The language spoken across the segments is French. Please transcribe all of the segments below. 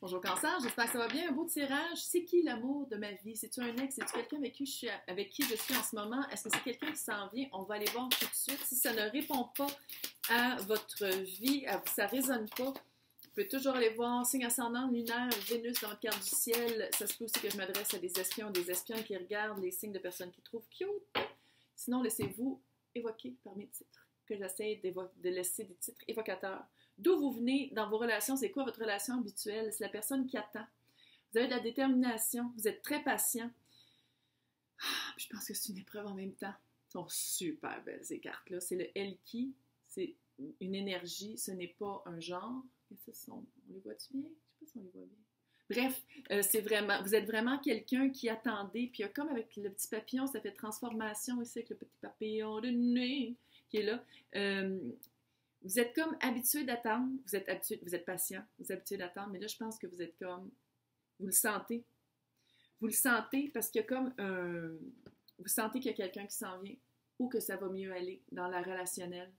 Bonjour Cancer, j'espère que ça va bien. Un beau tirage. C'est qui l'amour de ma vie? C'est-tu un ex? C'est-tu quelqu'un avec qui je suis en ce moment? Est-ce que c'est quelqu'un qui s'en vient? On va aller voir tout de suite. Si ça ne répond pas à votre vie, ça ne résonne pas, vous pouvez toujours aller voir signe ascendant, lunaire, Vénus dans votre carte du ciel. Ça se peut aussi que je m'adresse à des espions qui regardent les signes de personnes qui trouvent cute. Sinon, laissez-vous évoquer par mes titres, que j'essaie de laisser des titres évocateurs. D'où vous venez dans vos relations? C'est quoi votre relation habituelle? C'est la personne qui attend. Vous avez de la détermination. Vous êtes très patient. Je pense que c'est une épreuve en même temps. Elles sont super belles, ces cartes-là. C'est le Elki. C'est une énergie. Ce n'est pas un genre. On les voit-tu bien? Je ne sais pas si on les voit bien. Bref, c'est vraiment, vous êtes vraiment quelqu'un qui attendait. Puis comme avec le petit papillon, ça fait transformation ici avec le petit papillon de nuit qui est là. Vous êtes comme habitué d'attendre, vous êtes patient, vous êtes habitué d'attendre, mais là, je pense que vous êtes comme, vous le sentez. Vous le sentez parce qu'il y a comme vous sentez qu'il y a quelqu'un qui s'en vient ou que ça va mieux aller dans la relationnelle.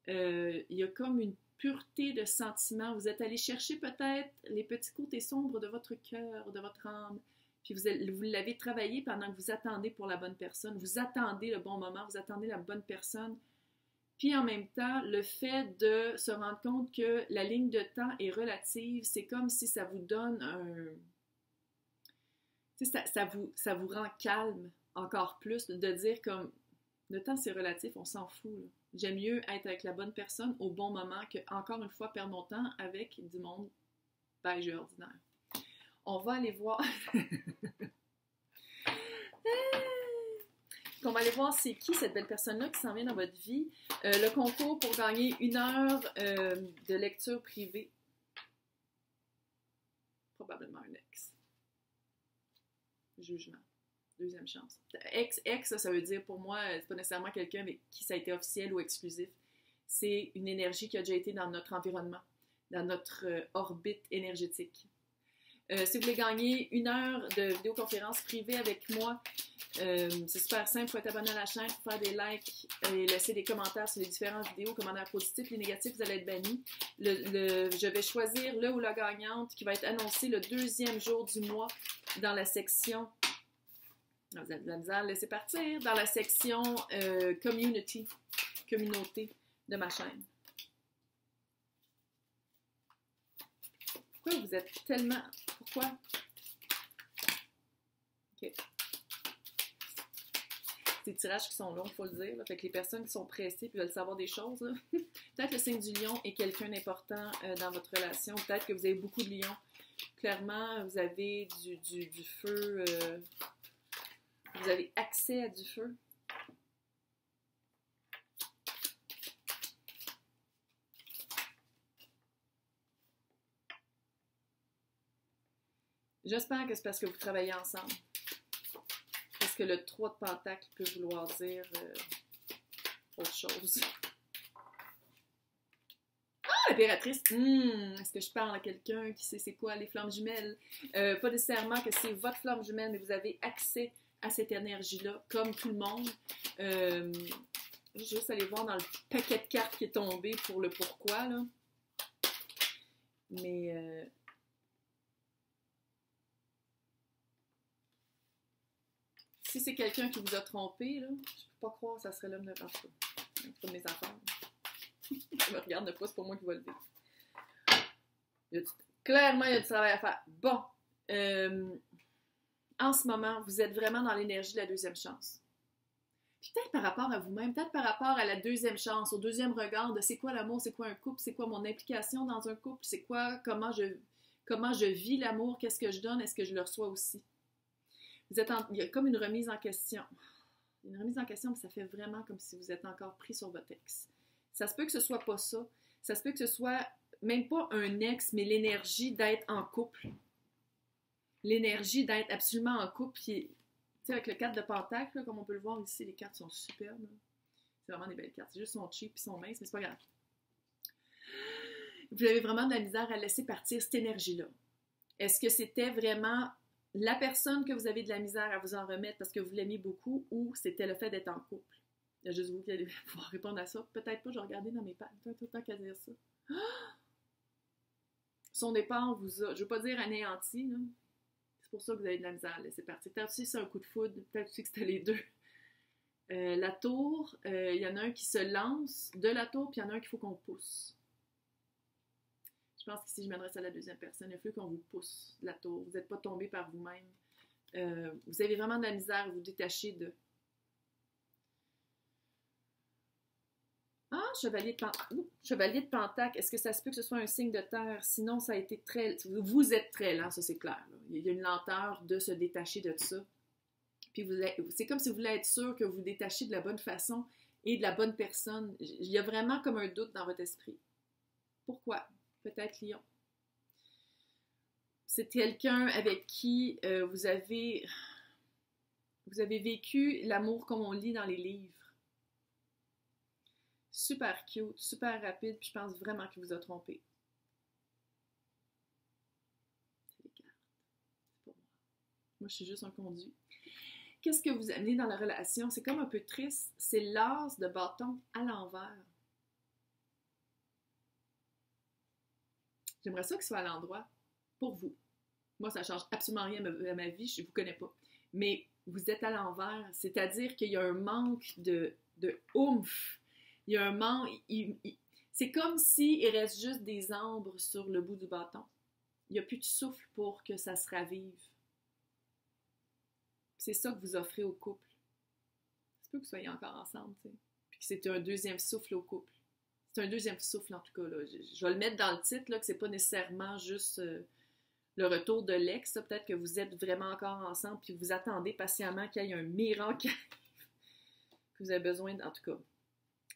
Il y a comme une pureté de sentiments. Vous êtes allé chercher peut-être les petits côtés sombres de votre cœur, de votre âme, puis vous l'avez travaillé pendant que vous attendez pour la bonne personne. Vous attendez le bon moment, vous attendez la bonne personne. Puis en même temps, le fait de se rendre compte que la ligne de temps est relative, c'est comme si ça vous donne un... Tu sais, ça vous rend calme encore plus de dire comme le temps c'est relatif, on s'en fout. Là. J'aime mieux être avec la bonne personne au bon moment que, encore une fois, perdre mon temps avec du monde beige et ordinaire. On va aller voir... On va aller voir c'est qui cette belle personne-là qui s'en vient dans votre vie. Le concours pour gagner 1 heure de lecture privée. Probablement un ex. Jugement. Deuxième chance. Ex, ça veut dire pour moi, c'est pas nécessairement quelqu'un avec qui ça a été officiel ou exclusif. C'est une énergie qui a déjà été dans notre environnement, dans notre orbite énergétique. Si vous voulez gagner 1 heure de vidéoconférence privée avec moi, c'est super simple, il faut être abonné à la chaîne, faire des likes et laisser des commentaires sur les différentes vidéos, commentaires positifs, les négatifs, vous allez être bannis. Je vais choisir le ou la gagnante qui va être annoncée le 2e jour du mois dans la section, vous avez de la misère à laisser partir, dans la section communauté de ma chaîne. Pourquoi vous êtes tellement... Pourquoi? OK. Des tirages qui sont longs, il faut le dire. Là. Fait que les personnes qui sont pressées et veulent savoir des choses, peut-être le signe du lion est quelqu'un d'important dans votre relation. Peut-être que vous avez beaucoup de lions. Clairement, vous avez du feu. Vous avez accès à du feu. J'espère que c'est parce que vous travaillez ensemble. Parce que le 3 de Pentacle peut vouloir dire autre chose. Ah, l'impératrice! Est-ce que je parle à quelqu'un qui sait c'est quoi les flammes jumelles? Pas nécessairement que c'est votre flamme jumelle, mais vous avez accès à cette énergie-là, comme tout le monde. Je vais juste aller voir dans le paquet de cartes qui est tombé pour le pourquoi, là. Mais... si c'est quelqu'un qui vous a trompé, là, je ne peux pas croire que ça serait l'homme de votre vie. C'est pas de mes affaires. Je me regarde pas, c'est pas moi qui vais le dire. Clairement, il y a du travail à faire. Bon. En ce moment, vous êtes vraiment dans l'énergie de la deuxième chance. Puis peut-être par rapport à vous-même, peut-être par rapport à la deuxième chance, au deuxième regard de c'est quoi l'amour, c'est quoi un couple, c'est quoi mon implication dans un couple, c'est quoi, comment je vis l'amour, qu'est-ce que je donne, est-ce que je le reçois aussi. Il y a comme une remise en question. Une remise en question, mais ça fait vraiment comme si vous êtes encore pris sur votre ex. Ça se peut que ce soit pas ça. Ça se peut que ce soit même pas un ex, mais l'énergie d'être en couple. L'énergie d'être absolument en couple. Puis, avec le 4 de Pentacle, là, comme on peut le voir ici, les cartes sont superbes. Là. C'est vraiment des belles cartes. C'est juste sont cheap et sont minces, mais c'est pas grave. Vous avez vraiment de la misère à laisser partir cette énergie-là. Est-ce que c'était vraiment... la personne que vous avez de la misère à vous en remettre parce que vous l'aimez beaucoup ou c'était le fait d'être en couple? Il y a juste vous qui allez pouvoir répondre à ça. Peut-être pas, je vais regarder dans mes pages. Tout le temps qu'à dire ça. son départ vous a, je veux pas dire anéanti, là. C'est pour ça que vous avez de la misère à laisser partir. Peut-être aussi c'est un coup de foudre, peut-être aussi que c'était les deux. La tour, il y en a un qui se lance de la tour, puis il y en a un qu'il faut qu'on pousse. Je pense qu'ici, je m'adresse à la deuxième personne. Il faut qu'on vous pousse de la tour. Vous n'êtes pas tombé par vous-même. Vous avez vraiment de la misère à vous détacher de... Ah, chevalier de Pentacle. Est-ce que ça se peut que ce soit un signe de terre? Sinon, ça a été très... Vous êtes très lent, ça c'est clair. Là. Il y a une lenteur de se détacher de ça. Puis c'est comme si vous voulez être sûr que vous vous détachez de la bonne façon et de la bonne personne. Il y a vraiment comme un doute dans votre esprit. Pourquoi? Peut-être Lion. C'est quelqu'un avec qui vous avez vécu l'amour comme on lit dans les livres. Super cute, super rapide, puis je pense vraiment qu'il vous a trompé. C'est les cartes. C'est pas moi. Moi, je suis juste un conduit. Qu'est-ce que vous amenez dans la relation? C'est comme un peu triste. C'est l'as de bâton à l'envers. J'aimerais ça qu'il soit à l'endroit pour vous. Moi, ça ne change absolument rien à ma vie, je ne vous connais pas. Mais vous êtes à l'envers, c'est-à-dire qu'il y a un manque de oomph. Il y a un manque... c'est comme s'il reste juste des ambres sur le bout du bâton. Il n'y a plus de souffle pour que ça se ravive. C'est ça que vous offrez au couple. C'est peu que vous soyez encore ensemble, tu sais. Puis que c'est un deuxième souffle au couple. C'est un deuxième souffle, en tout cas. Là. Je vais le mettre dans le titre, là, que c'est pas nécessairement juste le retour de l'ex. Peut-être que vous êtes vraiment encore ensemble puis vous attendez patiemment qu'il y ait un miracle qui arrive. Que vous avez besoin, en tout cas.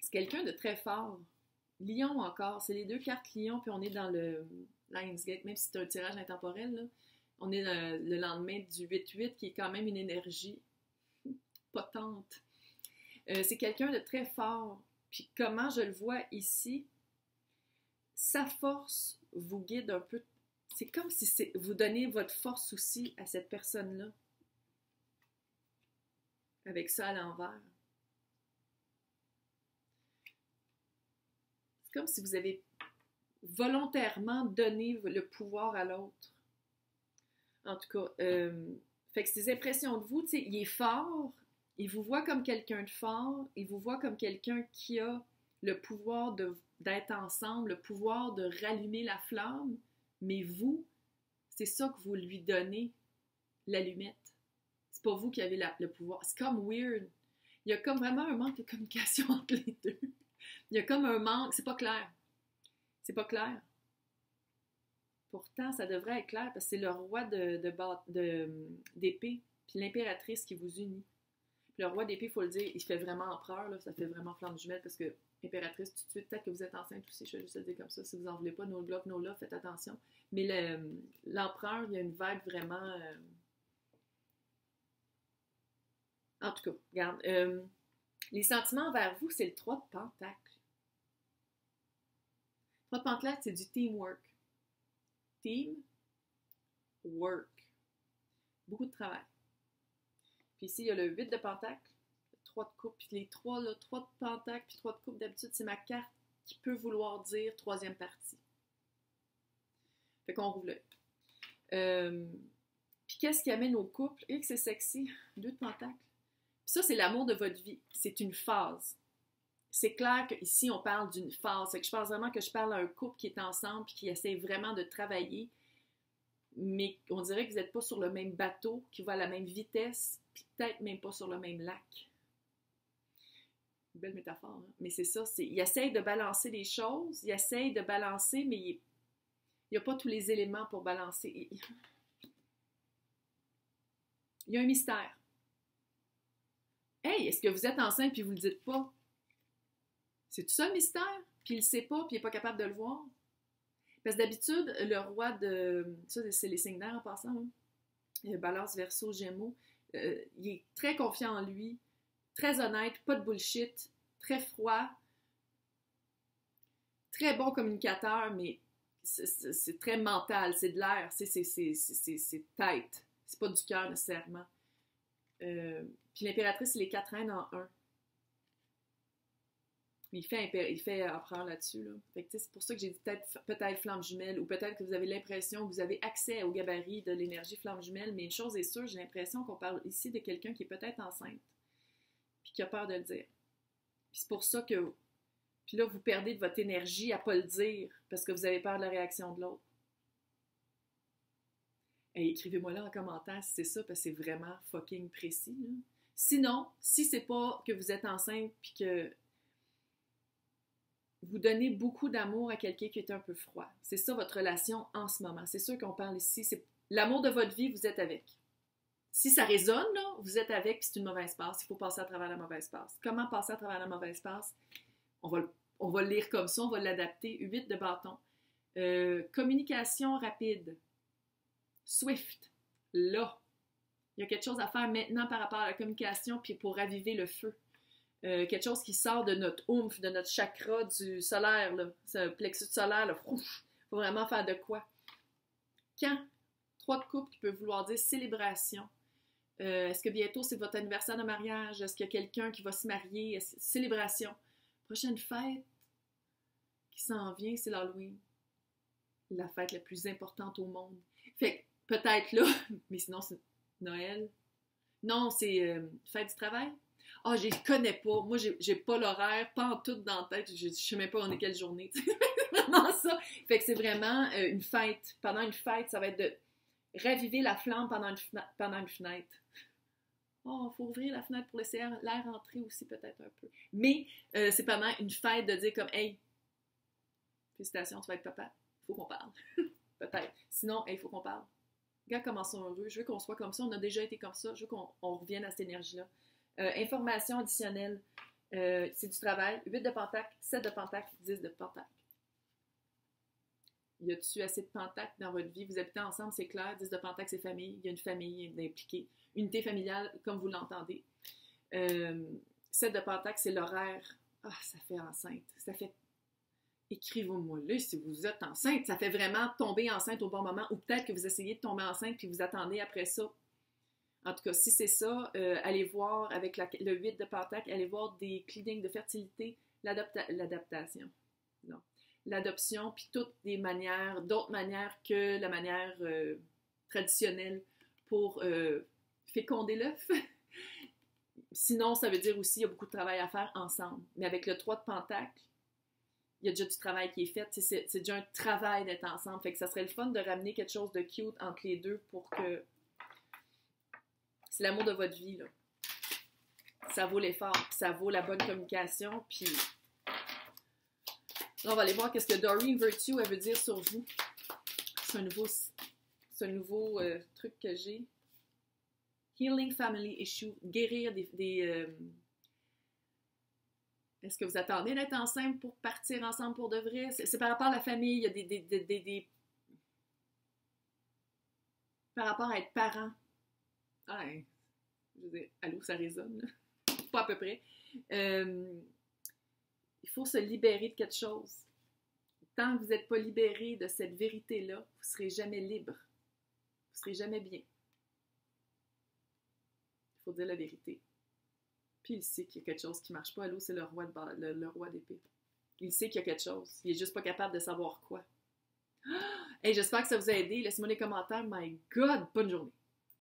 C'est quelqu'un de très fort. Lion encore. C'est les deux cartes Lion, puis on est dans le Lionsgate, même si c'est un tirage intemporel, là. On est le lendemain du 8-8, qui est quand même une énergie potente. C'est quelqu'un de très fort. Puis comment je le vois ici, sa force vous guide un peu. C'est comme si vous donnez votre force aussi à cette personne-là. Avec ça à l'envers. C'est comme si vous avez volontairement donné le pouvoir à l'autre. En tout cas, fait que ces impressions de vous, tu sais, il est fort, il vous voit comme quelqu'un de fort, il vous voit comme quelqu'un qui a le pouvoir d'être ensemble, le pouvoir de rallumer la flamme, mais vous, c'est ça que vous lui donnez, l'allumette. C'est pas vous qui avez le pouvoir. C'est comme weird. Il y a comme vraiment un manque de communication entre les deux. Il y a comme un manque, c'est pas clair. C'est pas clair. Pourtant, ça devrait être clair parce que c'est le roi d'épée puis l'impératrice qui vous unit. Puis le roi d'épée, il faut le dire, il fait vraiment empereur, là, ça fait vraiment flamme jumelle parce que impératrice, tout de suite, peut-être que vous êtes enceinte aussi, je vais juste le dire comme ça, si vous n'en voulez pas, no love, no love, faites attention. Mais l'empereur, il y a une vibe vraiment... En tout cas, regarde, les sentiments envers vous, c'est le 3 de Pentacle. Le 3 de Pentacle, c'est du teamwork. Team, work. Beaucoup de travail. Puis ici, il y a le 8 de Pentacle, le 3 de coupe, puis les 3, là, 3 de Pentacle, puis 3 de coupe, d'habitude, c'est ma carte qui peut vouloir dire troisième partie. Fait qu'on rouvre l'œil. Puis qu'est-ce qui amène au couple? Et que c'est sexy, 2 de Pentacle. Puis ça, c'est l'amour de votre vie. C'est une phase. C'est clair qu'ici, on parle d'une phase. Fait que je pense vraiment que je parle à un couple qui est ensemble et qui essaie vraiment de travailler, mais on dirait que vous n'êtes pas sur le même bateau, qui va à la même vitesse, puis peut-être même pas sur le même lac. Une belle métaphore, hein? Mais c'est ça. Il essaie de balancer les choses, il essaie de balancer, mais il n'y a pas tous les éléments pour balancer. Il y a un mystère. Hey, est-ce que vous êtes enceinte puis vous ne le dites pas? C'est tout ça le mystère? Puis il ne sait pas, puis il n'est pas capable de le voir? Parce que d'habitude, le roi de... Ça, c'est les signes d'air en passant. Hein? Balance, Verseau, Gémeaux. Il est très confiant en lui, très honnête, pas de bullshit, très froid, très bon communicateur, mais c'est très mental, c'est de l'air, c'est tête. C'est pas du cœur nécessairement. Puis l'impératrice, c'est les 4 reines en un. Mais il fait empereur là-dessus. Là. Fait que, c'est pour ça que j'ai dit peut-être flamme jumelle, ou peut-être que vous avez l'impression que vous avez accès au gabarit de l'énergie flamme jumelle, mais une chose est sûre, j'ai l'impression qu'on parle ici de quelqu'un qui est peut-être enceinte, puis qui a peur de le dire. Puis c'est pour ça que... Puis là, vous perdez de votre énergie à ne pas le dire, parce que vous avez peur de la réaction de l'autre. Et écrivez-moi là en commentaire si c'est ça, parce que c'est vraiment fucking précis. Là. Sinon, si c'est pas que vous êtes enceinte, puis que vous donnez beaucoup d'amour à quelqu'un qui est un peu froid. C'est ça votre relation en ce moment. C'est sûr qu'on parle ici. C'est l'amour de votre vie, vous êtes avec. Si ça résonne, là, vous êtes avec, puis c'est une mauvaise passe. Il faut passer à travers la mauvaise passe. Comment passer à travers la mauvaise passe? On va le lire comme ça, on va l'adapter. 8 de bâton. Communication rapide. Swift. Là. Il y a quelque chose à faire maintenant par rapport à la communication, puis pour raviver le feu. Quelque chose qui sort de notre oomph, de notre chakra du solaire, là, ce plexus solaire, il faut vraiment faire de quoi? Quand? 3 de coupe qui peut vouloir dire célébration. Est-ce que bientôt c'est votre anniversaire de mariage? Est-ce qu'il y a quelqu'un qui va se marier? Célébration. Prochaine fête qui s'en vient, c'est l'Halloween. La fête la plus importante au monde. Fait que peut-être là, mais sinon c'est Noël. Non, c'est fête du travail. Ah, je les connais pas. Moi, j'ai pas l'horaire, pas en tout dans la tête. Je sais même pas on est quelle journée. C'est vraiment ça. Fait que c'est vraiment une fête. Pendant une fête, ça va être de raviver la flamme pendant une fenêtre. Oh, il faut ouvrir la fenêtre pour laisser l'air entrer aussi peut-être un peu. Mais c'est pendant une fête de dire comme « Hey, félicitations, tu vas être papa. Il faut qu'on parle. » Peut-être. Sinon, il faut qu'on parle. Regarde comment ils sont heureux. Je veux qu'on soit comme ça. On a déjà été comme ça. Je veux qu'on revienne à cette énergie-là. Information additionnelle, c'est du travail. 8 de pentacle, 7 de pentacle, 10 de pentacle. Y a-t-il assez de pentacle dans votre vie? Vous habitez ensemble, c'est clair. 10 de pentacle, c'est famille. Il y a une famille impliquée. Unité familiale, comme vous l'entendez. 7 de pentacle, c'est l'horaire. Ah, ça fait enceinte. Ça fait... Écrivez-moi là si vous êtes enceinte. Ça fait vraiment tomber enceinte au bon moment. Ou peut-être que vous essayez de tomber enceinte puis vous attendez après ça. En tout cas, si c'est ça, allez voir avec le 8 de pentacle, allez voir des cliniques de fertilité, l'adaptation. Non. L'adoption, puis d'autres manières que la manière traditionnelle pour féconder l'œuf. Sinon, ça veut dire aussi qu'il y a beaucoup de travail à faire ensemble. Mais avec le 3 de pentacle, il y a déjà du travail qui est fait. C'est déjà un travail d'être ensemble. Fait que ça serait le fun de ramener quelque chose de cute entre les deux pour que... C'est l'amour de votre vie, là. Ça vaut l'effort, ça vaut la bonne communication, puis... Là, on va aller voir qu'est-ce que Doreen Virtue, elle veut dire sur vous. C'est un nouveau truc que j'ai. Healing Family Issue. Guérir des Est-ce que vous attendez d'être ensemble pour partir ensemble pour de vrai? C'est par rapport à la famille, il y a des... Par rapport à être parent. Ah, je veux dire, allô, ça résonne, là. Pas à peu près. Il faut se libérer de quelque chose. Tant que vous n'êtes pas libéré de cette vérité-là, vous ne serez jamais libre. Vous ne serez jamais bien. Il faut dire la vérité. Puis il sait qu'il y a quelque chose qui ne marche pas. Allô, c'est le roi d'épée. Il sait qu'il y a quelque chose. Il n'est juste pas capable de savoir quoi. Hey, j'espère que ça vous a aidé. Laissez-moi des commentaires. My God, bonne journée.